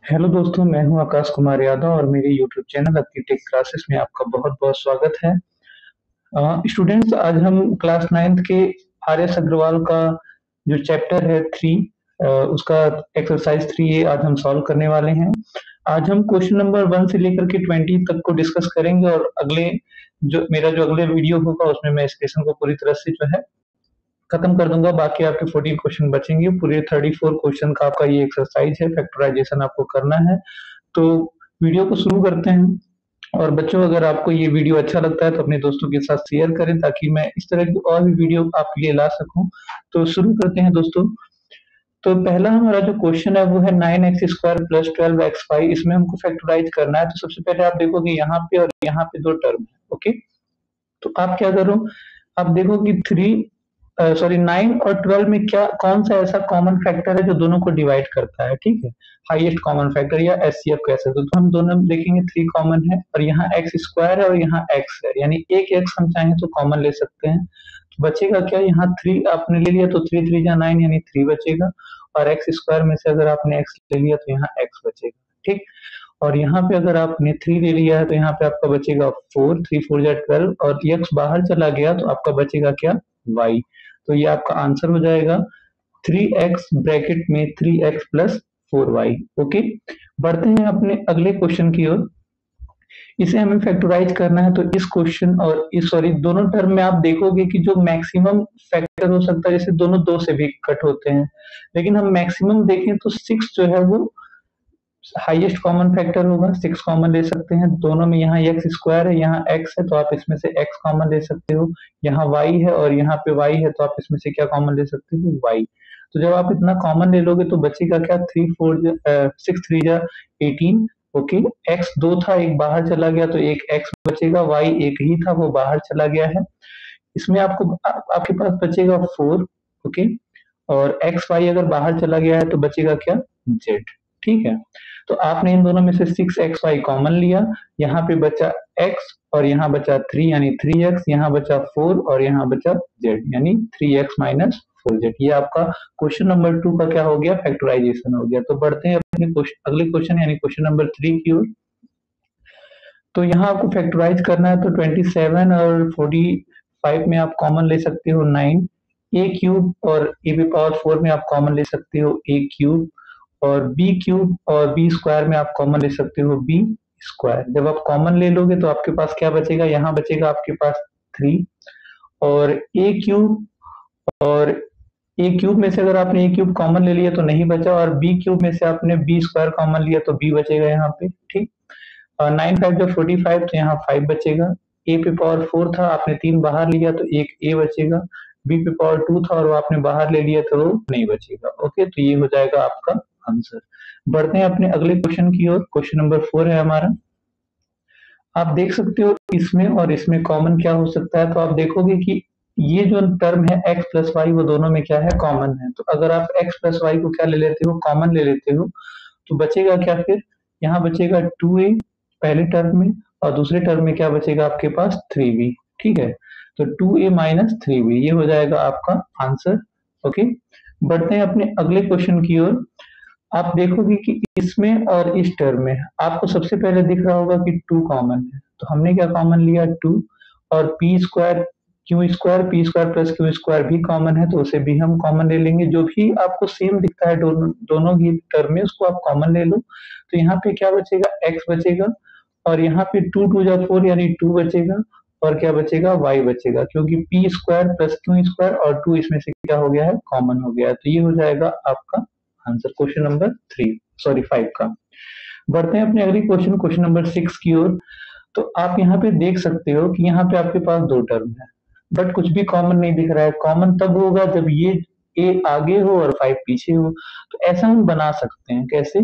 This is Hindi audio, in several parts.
हेलो दोस्तों, मैं हूं आकाश कुमार यादव और मेरे यूट्यूब चैनल आपकी टेक क्लासेस में आपका बहुत-बहुत स्वागत है। स्टूडेंट्स, आज हम क्लास 9th के आर.एस. अग्रवाल का जो चैप्टर है 3 उसका एक्सरसाइज 3A आज हम सॉल्व करने वाले हैं। आज हम क्वेश्चन नंबर 1 से लेकर के 20 तक को डिस्कस करेंगे और जो अगले वीडियो होगा उसमें मैं इस लेसन को पूरी तरह से जो है खत्म कर दूंगा। बाकी आपके 14 क्वेश्चन बचेंगे। पूरे 34 क्वेश्चन का आपका ये एक्सरसाइज है, फैक्टराइजेशन आपको करना है। तो वीडियो को शुरू करते हैं। और बच्चों, अगर आपको ये वीडियो अच्छा लगता है तो अपने दोस्तों के साथ शेयर करें ताकि मैं इस तरह की और भी वीडियो आपके लिए ला सकूं। तो शुरू करते हैं दोस्तों। तो पहला हमारा जो क्वेश्चन है वो है 9x² प्लस 12xy। इसमें हमको फैक्टराइज करना है। तो सबसे पहले आप देखोगे यहाँ पे और यहाँ पे दो टर्म है। ओके, तो आप क्या करो, आप देखो कि 9 और 12 में क्या कौन सा ऐसा कॉमन फैक्टर है जो दोनों को डिवाइड करता है। ठीक है, हाईएस्ट कॉमन फैक्टर या एचसीएफ कह सकते हो। तो हम दोनों देखेंगे 3 कॉमन है और यहाँ x² है और यहाँ x है, यानी एक x हम चाहें तो कॉमन ले सकते हैं। तो बचेगा क्या, यहाँ 3 आपने ले लिया तो 3 3 जा 9 यानी 3 बचेगा। और x² में से अगर आपने x ले लिया तो यहाँ x बचेगा। ठीक, और यहाँ पे अगर आपने 3 ले लिया है तो यहाँ पे आपका बचेगा 4, 3 4 जा 12 और x बाहर चला गया तो आपका बचेगा क्या, y। तो ये आपका आंसर हो जाएगा 3x ब्रैकेट में 3x प्लस 4y। ओके, बढ़ते हैं अपने अगले क्वेश्चन की ओर। इसे हमें फैक्टराइज करना है। तो इस क्वेश्चन और इस सॉरी दोनों टर्म में आप देखोगे कि जो मैक्सिमम फैक्टर हो सकता है, जैसे दोनों 2 से भी कट होते हैं, लेकिन हम मैक्सिमम देखें तो 6 जो है वो हाईएस्ट कॉमन फैक्टर होगा। 6 कॉमन ले सकते हैं दोनों में। यहाँ x² है, यहाँ x है, तो आप इसमें से x कॉमन ले सकते हो। यहाँ y है और यहाँ पे y है, तो आप इसमें से क्या कॉमन ले सकते हो, y। तो जब आप इतना कॉमन ले लोगे तो बचेगा क्या, 6 3 जा 18। ओके, x 2 था, एक बाहर चला गया तो एक x बचेगा। y एक ही था, वो बाहर चला गया है। इसमें आपके पास बचेगा 4। ओके, और एक्स वाई अगर बाहर चला गया है तो बचेगा क्या, जेड। ठीक है, तो आपने इन दोनों में से 6xy कॉमन लिया। यहाँ पे बचा x और यहाँ बचा 3 यानी 3x, यहाँ बचा 4 और यहाँ बचा z यानी 3x माइनस 4z। ये आपका क्वेश्चन नंबर 2 का क्या हो गया, फैक्टराइजेशन हो गया। तो बढ़ते हैं अपने अगले क्वेश्चन यानी क्वेश्चन नंबर 3 की ओर। तो यहाँ आपको फैक्टराइज करना है। तो 27 और 45 में आप कॉमन ले सकते हो 9 ए क्यूब, और ए पे पावर 4 में आप कॉमन ले सकते हो ए क्यूब, और बी क्यूब और बी स्क्वायर में आप कॉमन ले सकते हो बी स्क्वायर। जब आप कॉमन ले लोगे तो आपके पास क्या बचेगा, यहाँ बचेगा आपके पास 3 और ए क्यूब, और ए क्यूब में से अगर आपने ए क्यूब कॉमन ले लिया तो नहीं बचा, और बी क्यूब में से आपने बी स्क्वायर कॉमन लिया तो बी बचेगा यहाँ पे। ठीक, 9 5 जब 45 तो यहाँ 5 बचेगा। ए पे पावर 4 था, आपने 3 बाहर लिया तो एक ए बचेगा। बी पे पावर 2 था और वो आपने बाहर ले लिया तो वो नहीं बचेगा। ओके, तो ये हो जाएगा आपका आंसर। बढ़ते हैं अपने अगले क्वेश्चन की ओर। क्वेश्चन नंबर 4 है हमारा। आप देख सकते हो इसमें और इसमें कॉमन क्या हो सकता है। तो आप देखोगे कि ये जो टर्म है x प्लस वाई, वो दोनों में क्या है, कॉमन है। तो अगर आप x प्लस वाई को क्या ले लेते हो, कॉमन ले लेते हो, तो बचेगा क्या फिर, यहाँ बचेगा 2a पहले टर्म में, और दूसरे टर्म में क्या बचेगा आपके पास 3b। ठीक है, तो 2a माइनस 3b ये हो जाएगा आपका आंसर। ओके, बढ़ते हैं अपने अगले क्वेश्चन की ओर। आप देखोगे कि इसमें और इस टर्म में आपको सबसे पहले दिख रहा होगा कि 2 कॉमन है। तो हमने क्या कॉमन लिया, 2, और P square plus Q square भी कॉमन है, तो उसे भी हम कॉमन ले लेंगे। जो भी आपको सेम दिखता है दोनों ही टर्म में, उसको आप कॉमन ले लो। तो यहाँ पे क्या बचेगा, x बचेगा, और यहाँ पे 2 2 जा 4 यानी 2 बचेगा, और क्या बचेगा, y बचेगा, क्योंकि P square plus Q square और 2 इसमें से क्या हो गया है, कॉमन हो गया है। तो ये हो जाएगा आपका आंसर क्वेश्चन नंबर 5 का। बढ़ते हैं अपने अगली क्वेश्चन नंबर 6 की ओर। तो आप यहाँ पे देख सकते हो कि यहाँ पे आपके पास 2 टर्म है, बट कुछ भी कॉमन नहीं दिख रहा है। कॉमन तब होगा जब ये a आगे हो और 5 पीछे हो। तो ऐसा हम बना सकते हैं, कैसे,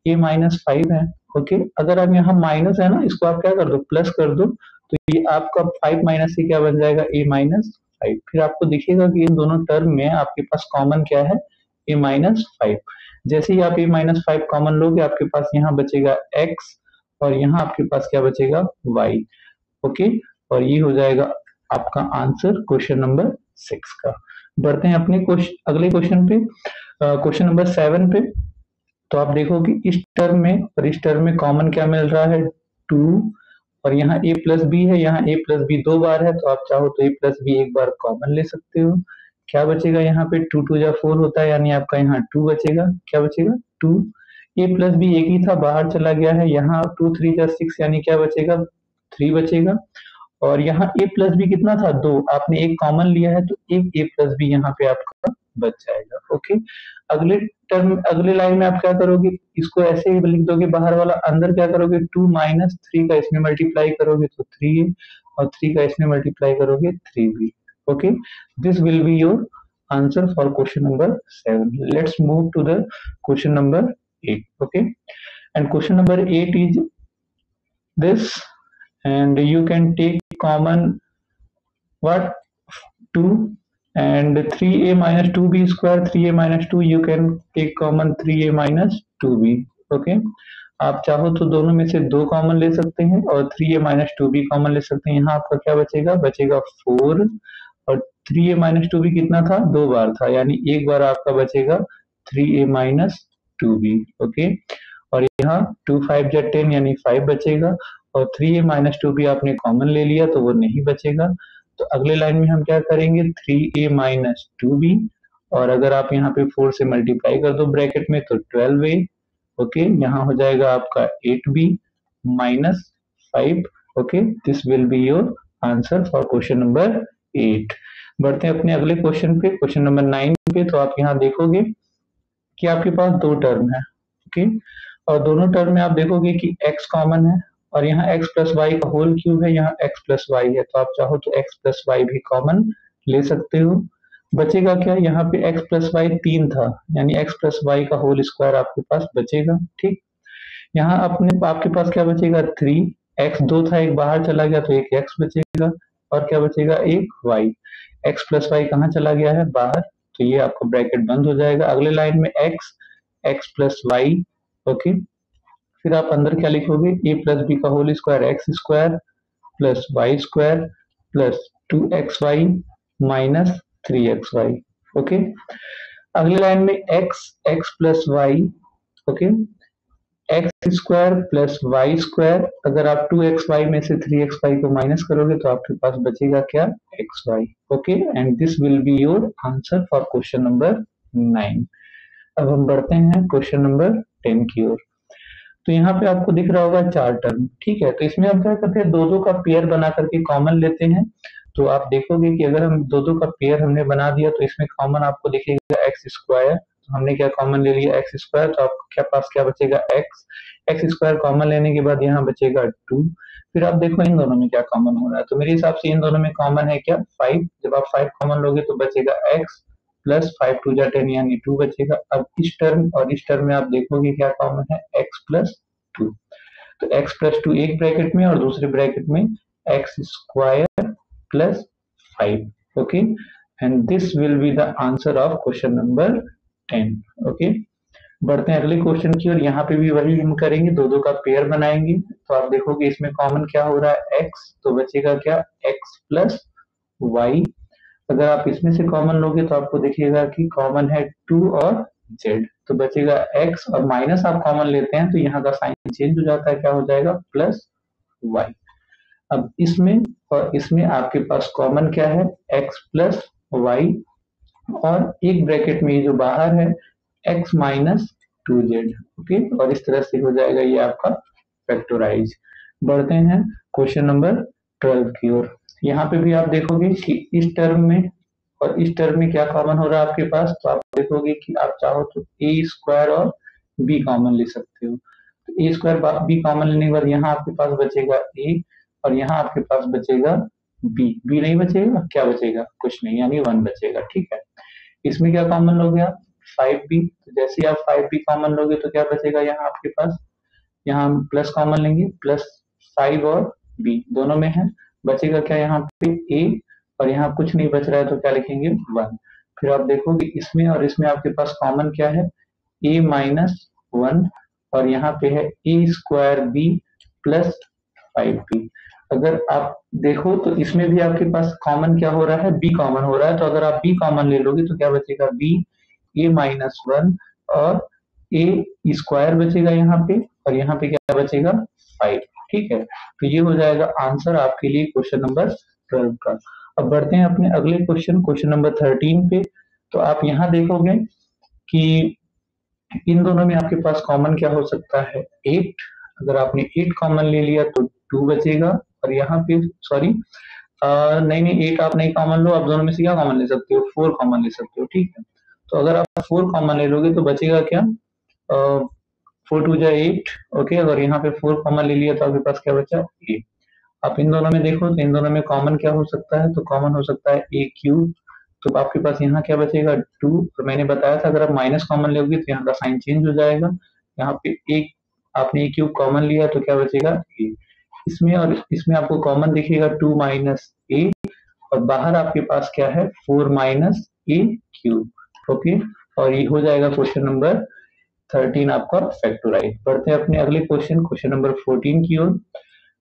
a माइनस 5 है। ओके, अगर आप यहाँ माइनस है ना, इसको आप क्या कर दो, प्लस कर दो, तो ये आपका 5 माइनस से क्या बन जाएगा, a माइनस 5। फिर आपको दिखेगा कि इन दोनों टर्म में आपके पास कॉमन क्या है, a माइनस 5। जैसे ही आप a माइनस 5 कॉमन लोगे, आपके पास यहाँ बचेगा x, और यहाँ आपके पास क्या बचेगा, y। ओके, और ये हो जाएगा आपका आंसर क्वेश्चन नंबर 6 का। बढ़ते हैं अपने अगले क्वेश्चन पे, क्वेश्चन नंबर 7 पे। तो आप देखो कि इस टर्म में और इस टर्म में कॉमन क्या मिल रहा है, 2, और यहाँ a प्लस बी है, यहाँ a प्लस बी 2 बार है, तो आप चाहो तो a प्लस बी एक बार कॉमन ले सकते हो। क्या बचेगा यहाँ पे, 2 2 जा 4 होता है, यानी आपका यहाँ 2 बचेगा। क्या बचेगा, 2। a प्लस बी एक ही था, बाहर चला गया है, यहाँ 2 3 जा 6, यानी क्या बचेगा, 3 बचेगा। और यहाँ a प्लस बी कितना था, 2, आपने एक कॉमन लिया है, तो एक a प्लस बी यहाँ पे आपका बच जाएगा। ओके, अगले लाइन में आप क्या करोगे, इसको ऐसे ही लिख दोगे बाहर वाला, अंदर क्या करोगे, 2 माइनस 3 का इसमें मल्टीप्लाई करोगे तो 3a, और 3 का इसमें मल्टीप्लाई करोगे 3b। Okay, this will be your answer for question number 7. Let's move to the question number 8. Okay, and question number 8 is this, and you can take common what, 2, and 3a minus 2b square, 3a minus 2, you can take common 3a minus 2b. Okay, आप चाहो तो दोनों में से 2 कॉमन ले सकते हैं और 3a minus 2b कॉमन ले सकते हैं। यहाँ आपका क्या बचेगा, बचेगा 4, और 3a minus 2b कितना था, 2 बार था, यानी एक बार आपका बचेगा 3a minus 2b। ओके, और यहाँ 2 5 जा 10, यानी 5 बचेगा, और 3a minus 2b आपने कॉमन ले लिया तो वो नहीं बचेगा। तो अगले लाइन में हम क्या करेंगे, 3a minus 2b, और अगर आप यहाँ पे 4 से मल्टीप्लाई कर दो ब्रैकेट में तो 12a। ओके, यहाँ हो जाएगा आपका 8b minus 5। Okay, this will be your answer for question number 8। बढ़ते हैं अपने अगले क्वेश्चन पे, क्वेश्चन नंबर 9 पे। तो आप यहाँ देखोगे कि आपके पास 2 टर्म है। ओके, और दोनों टर्म में आप देखोगे कि x कॉमन है, और यहाँ x प्लस वाई का होल क्यूब है, यहाँ x प्लस वाई है, तो आप चाहो तो x प्लस वाई भी कॉमन ले सकते हो। बचेगा क्या, यहाँ पे x प्लस वाई 3 था, यानी x प्लस वाई का होल स्क्वायर आपके पास बचेगा। ठीक, यहाँ आपके पास क्या बचेगा, 3, x 2 था, एक बाहर चला गया तो एक x बचेगा, और क्या बचेगा, एक y। x प्लस वाई कहाँ चला गया है, बाहर, तो ये आपका ब्रैकेट बंद हो जाएगा। अगले लाइन में x प्लस वाई। ओके, फिर आप अंदर क्या लिखोगे, a प्लस बी का whole square, X square plus Y square plus 2xy minus 3xy। Okay, अगली लाइन में x plus Y. Okay, X square plus Y square, अगर आप 2xy में से 3xy को माइनस करोगे तो आपके पास बचेगा क्या, xy। Okay, and this will be your answer for question number 9। अब हम बढ़ते हैं क्वेश्चन नंबर 10 की ओर। तो यहाँ पे आपको दिख रहा होगा 4 टर्म। ठीक है, तो इसमें हम क्या करते हैं, 2 2 का पेयर बना करके कॉमन लेते हैं। तो आप देखोगे कि अगर हम 2 2 का पेयर हमने बना दिया तो इसमें कॉमन आपको दिखेगा एक्स स्क्वायर। तो हमने क्या कॉमन ले लिया, एक्स स्क्वायर, तो आपके क्या पास क्या बचेगा, एक्स स्क्वायर कॉमन लेने के बाद यहाँ बचेगा 2। फिर आप देखो इन दोनों में क्या कॉमन हो रहा है, तो मेरे हिसाब से इन दोनों में कॉमन है क्या, 5। जब आप 5 कॉमन लोगे तो बचेगा एक्स प्लस 5 2 जा 10, यानी 2 बचेगा। अब इस टर्म और इस टर्म में आप देखोगे क्या कॉमन है, x प्लस 2। तो x प्लस 2 एक ब्रैकेट में और दूसरे ब्रैकेट में x square plus 5। Okay, and this will be the answer of question number 10। Okay, बढ़ते हैं अगले क्वेश्चन की और यहाँ पे भी वही हम करेंगे, 2 2 का पेयर बनाएंगे। तो आप देखोगे इसमें कॉमन क्या हो रहा है, x, तो बचेगा क्या, x प्लस वाई। अगर आप इसमें से कॉमन लोगे तो आपको देखिएगा कि कॉमन है 2 और z, तो बचेगा x, और माइनस आप कॉमन लेते हैं तो यहाँ का साइन चेंज हो जाता है, क्या हो जाएगा, प्लस y। अब इसमें और इसमें आपके पास कॉमन क्या है, x प्लस वाई, और एक ब्रैकेट में ये जो बाहर है x माइनस 2z। ओके, और इस तरह से हो जाएगा ये आपका फैक्टोराइज। बढ़ते हैं क्वेश्चन नंबर 12 की ओर। यहाँ पे भी आप देखोगे कि इस टर्म में और इस टर्म में क्या कॉमन हो रहा है आपके पास, तो आप देखोगे कि आप चाहो तो a स्क्वायर और b कॉमन ले सकते हो। तो a स्क्वायर b कॉमन लेने के बाद यहाँ आपके पास बचेगा a, और यहाँ आपके पास बचेगा b नहीं बचेगा, क्या बचेगा, कुछ नहीं, यानी 1 बचेगा। ठीक है, इसमें क्या कॉमन लोगे आप, 5b। तो जैसे ही आप 5b कॉमन लोगे तो क्या बचेगा यहाँ आपके पास, यहाँ हम प्लस कॉमन लेंगे, प्लस 5 और b दोनों में है, बचेगा क्या यहाँ पे a, और यहाँ कुछ नहीं बच रहा है तो क्या लिखेंगे, 1। फिर आप देखोगे इसमें और इसमें आपके पास कॉमन क्या है, a माइनस 1, और यहाँ पे है a square b plus 5b। अगर आप देखो तो इसमें भी आपके पास कॉमन क्या हो रहा है, b कॉमन हो रहा है, तो अगर आप b कॉमन ले लोगे तो क्या बचेगा, b a माइनस 1 और ए स्क्वायर बचेगा यहाँ पे, और यहाँ पे क्या बचेगा 5। ठीक है, तो ये हो जाएगा आंसर आपके लिए क्वेश्चन नंबर 12 का। अब बढ़ते हैं अपने अगले क्वेश्चन नंबर 13 पे। तो आप यहाँ देखोगे कि इन दोनों में आपके पास कॉमन क्या हो सकता है 8। अगर आपने 8 कॉमन ले लिया तो 2 बचेगा, और यहाँ पे सॉरी नहीं नहीं 8 आप नहीं कॉमन लो, आप दोनों में से क्या कॉमन ले सकते हो 4 कॉमन ले सकते हो। ठीक है, तो अगर आप 4 कॉमन ले लोगे तो बचेगा क्या 4 टू जा 8। ओके, अगर यहाँ पे 4 कॉमन ले लिया तो आपके पास क्या बचा 8। आप इन दोनों में देखो तो इन दोनों में कॉमन क्या हो सकता है, तो कॉमन हो सकता है ए क्यूब। तो आपके पास यहाँ क्या बचेगा 2। तो मैंने बताया था अगर आप माइनस कॉमन लोगे तो यहाँ का साइन चेंज हो जाएगा। यहाँ पे एक आपने ए क्यूब कॉमन लिया तो क्या बचेगा ए। इसमें और इसमें आपको कॉमन दिखेगा 2 माइनस ए, और बाहर आपके पास क्या है 4 माइनस ए क्यूब। ओके, और ये हो जाएगा क्वेश्चन नंबर 13 आपका फैक्टोराइज। बढ़ते हैं अपने अगले क्वेश्चन नंबर 14 की ओर।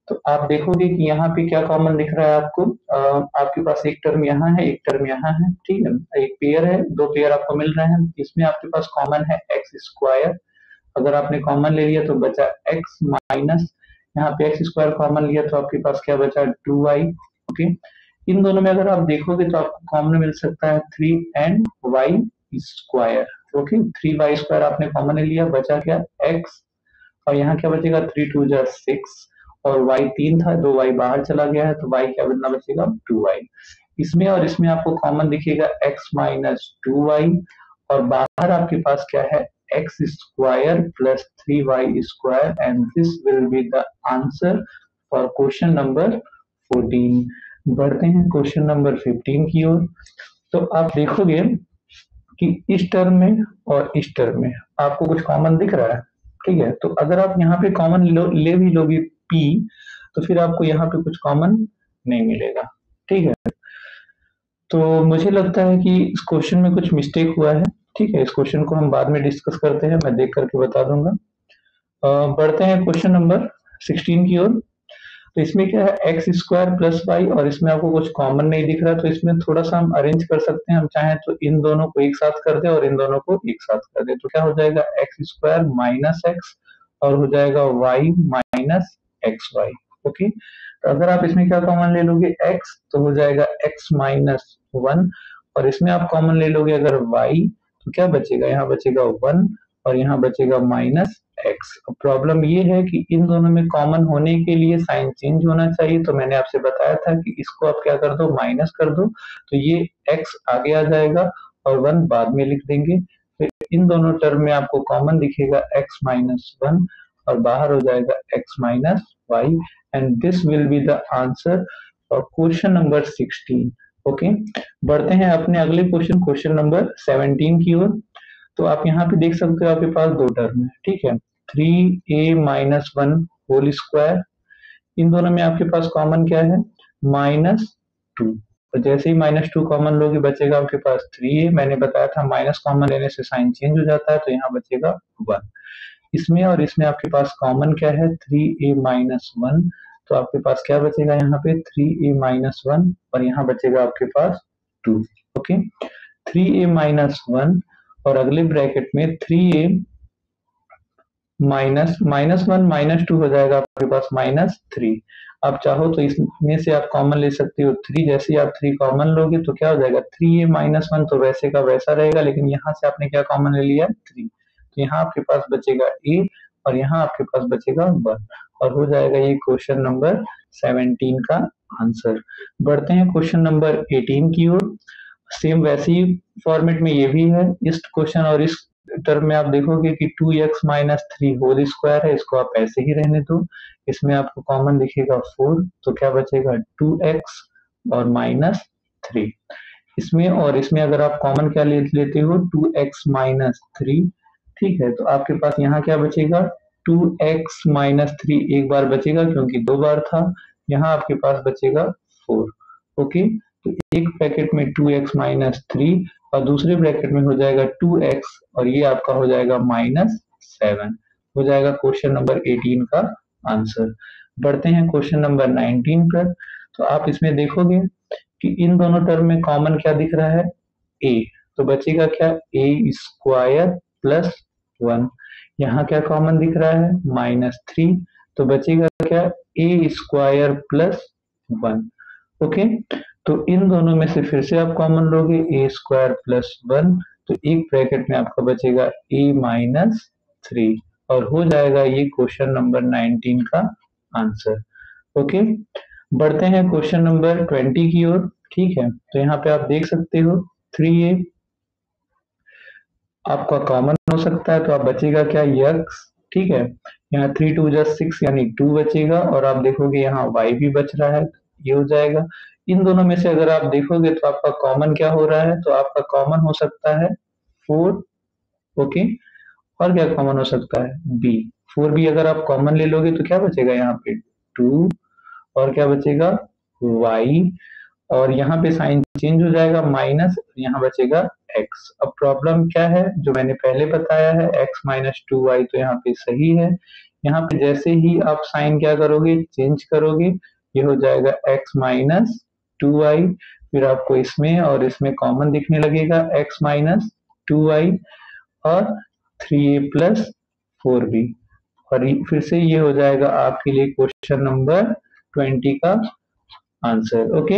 तो आप देखोगे कि यहाँ पे क्या कॉमन दिख रहा है आपको, आपके पास एक टर्म यहाँ है, एक टर्म यहाँ है। ठीक है, एक पेयर है, 2 पेयर आपको मिल रहे हैं। इसमें आपके पास कॉमन है एक्स स्क्वायर। अगर आपने कॉमन ले लिया तो बचा एक्स माइनस, यहाँ पे एक्स स्क्वायर कॉमन लिया तो आपके पास क्या बचा 2y। ओके, इन दोनों में अगर आप देखोगे तो आपको कॉमन मिल सकता है 3 and Y square. Okay, 3y square आपने कॉमन ले लिया, बचा क्या x, और यहाँ क्या बचेगा 3 टू जा 6, और y 3 था, 2y बाहर चला गया है तो y क्या बचना बचेगा 2y। इसमें और इसमें आपको कॉमन दिखेगा x माइनस 2y, और बाहर आपके पास क्या है x square plus 3y square, and this will be the answer for question number 14। बढ़ते हैं क्वेश्चन नंबर 15 की ओर। तो आप देखोगे कि इस टर्म में और इस टर्म में आपको कुछ कॉमन दिख रहा है। ठीक है, तो अगर आप यहाँ पे कॉमन ले भी लोगे p, तो फिर आपको यहाँ पे कुछ कॉमन नहीं मिलेगा। ठीक है, तो मुझे लगता है कि इस क्वेश्चन में कुछ मिस्टेक हुआ है। ठीक है, इस क्वेश्चन को हम बाद में डिस्कस करते हैं, मैं देख करके बता दूंगा। बढ़ते हैं क्वेश्चन नंबर 16 की ओर। तो इसमें क्या है एक्स स्क्वायर प्लस वाई, और इसमें आपको कुछ कॉमन नहीं दिख रहा, तो इसमें थोड़ा सा हम अरेंज कर सकते हैं। हम चाहें तो इन दोनों को एक साथ कर दे और इन दोनों को एक साथ कर दे, तो क्या हो जाएगा एक्स स्क्वायर माइनस एक्स, और हो जाएगा Y minus X Y. Okay, तो अगर आप इसमें क्या कॉमन ले लोगे x, तो हो जाएगा x माइनस 1, और इसमें आप कॉमन ले लोगे अगर y, तो क्या बचेगा यहाँ बचेगा 1, और यहाँ बचेगा माइनस एक्स। प्रॉब्लम ये है कि इन दोनों में कॉमन होने के लिए साइन चेंज होना चाहिए, तो मैंने आपसे बताया था कि इसको आप क्या कर दो माइनस कर दो, तो ये x आगे आ जाएगा और 1 बाद में लिख देंगे। फिर इन दोनों टर्म में आपको कॉमन दिखेगा x माइनस 1, और बाहर हो जाएगा x minus Y, and this will be the answer for question number 16। Okay, बढ़ते हैं अपने अगले क्वेश्चन नंबर 17 की ओर। तो आप यहाँ पे देख सकते हो आपके पास 2 टर्म है। ठीक है, 3a माइनस 1 होल स्क्वायर, इन दोनों में आपके पास कॉमन क्या है -2, और जैसे ही -2 कॉमन लोगे बचेगा आपके पास 3a। मैंने बताया था माइनस कॉमन लेने से साइन चेंज हो जाता है, तो यहाँ बचेगा 1। इसमें और इसमें आपके पास कॉमन क्या है 3a माइनस 1, तो आपके पास क्या बचेगा यहाँ पे 3a माइनस 1, और यहाँ बचेगा आपके पास 2। ओके, 3a माइनस 1, और अगले ब्रैकेट में 3a माइनस 1 -2 हो जाएगा आपके पास -3। आप चाहो तो इसमें से आप कॉमन ले सकते हो 3, जैसे ही आप 3 कॉमन लोगे तो क्या हो जाएगा 3a माइनस 1, तो वैसे का वैसा रहेगा, लेकिन यहाँ से आपने क्या कॉमन ले लिया 3, तो यहाँ आपके पास बचेगा a, और यहाँ आपके पास बचेगा 1, और हो जाएगा ये क्वेश्चन नंबर 17 का आंसर। बढ़ते हैं क्वेश्चन नंबर 18 की ओर। सेम वैसे ही फॉर्मेट में ये भी है। इस क्वेश्चन और इस टर्म में आप देखोगे कि 2x माइनस 3 होल स्क्वायर है, इसको आप ऐसे ही रहने दो। इसमें आपको कॉमन दिखेगा 4, तो क्या बचेगा 2x और -3। इसमें और इसमें अगर आप कॉमन क्या लेते हो 2x माइनस 3। ठीक है, तो आपके पास यहाँ क्या बचेगा 2x माइनस 3 एक बार बचेगा क्योंकि 2 बार था, यहाँ आपके पास बचेगा 4। ओके, तो एक ब्रैकेट में 2x माइनस 3, और दूसरे ब्रैकेट में हो जाएगा 2x, और ये आपका हो जाएगा -7। हो जाएगा क्वेश्चन नंबर 18 का आंसर। बढ़ते हैं क्वेश्चन नंबर 19 पर। तो आप इसमें देखोगे कि इन दोनों टर्म में कॉमन क्या दिख रहा है a, तो बचेगा क्या a स्क्वायर प्लस 1। यहाँ क्या कॉमन दिख रहा है, -3, तो बचेगा क्या, ए स्क्वायर प्लस 1। ओके, तो इन दोनों में से फिर से आप कॉमन लोगे, ए स्क्वायर प्लस 1, तो एक ब्रैकेट में आपका बचेगा ए माइनस 3, और हो जाएगा ये क्वेश्चन नंबर 19 का आंसर। ओके, बढ़ते हैं क्वेश्चन नंबर 20 की ओर। ठीक है, तो यहाँ पे आप देख सकते हो 3a आपका कॉमन हो सकता है, तो आप बचेगा क्या, यक्स। ठीक है, यहाँ 3 2 जा 6 यानी 2 बचेगा, और आप देखोगे यहाँ y भी बच रहा है, ये हो जाएगा। इन दोनों में से अगर आप देखोगे तो आपका कॉमन क्या हो रहा है, तो आपका कॉमन हो सकता है 4। ओके, और क्या कॉमन हो सकता है, b। 4b अगर आप कॉमन ले लोगे तो क्या बचेगा यहाँ पे 2, और क्या बचेगा y, और यहाँ पे साइन चेंज हो जाएगा माइनस, यहाँ बचेगा x। अब प्रॉब्लम क्या है, जो मैंने पहले बताया है, x माइनस 2y, तो यहाँ पे सही है। यहाँ पे जैसे ही आप साइन क्या करोगे, चेंज करोगे, ये हो जाएगा x माइनस 2y, फिर आपको इसमें और इसमें कॉमन दिखने लगेगा x माइनस 2y, और 3a प्लस 4b, और फिर से ये हो जाएगा आपके लिए क्वेश्चन नंबर 20 का आंसर। ओके,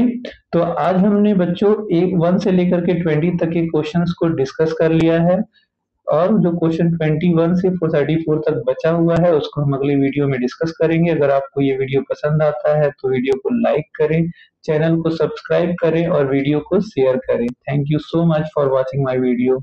तो आज हमने बच्चों 1 से लेकर के 20 तक के क्वेश्चंस को डिस्कस कर लिया है, और जो क्वेश्चन 21 से 34 तक बचा हुआ है उसको हम अगले वीडियो में डिस्कस करेंगे। अगर आपको ये वीडियो पसंद आता है तो वीडियो को लाइक करें, चैनल को सब्सक्राइब करें और वीडियो को शेयर करें। Thank you so much for watching my video.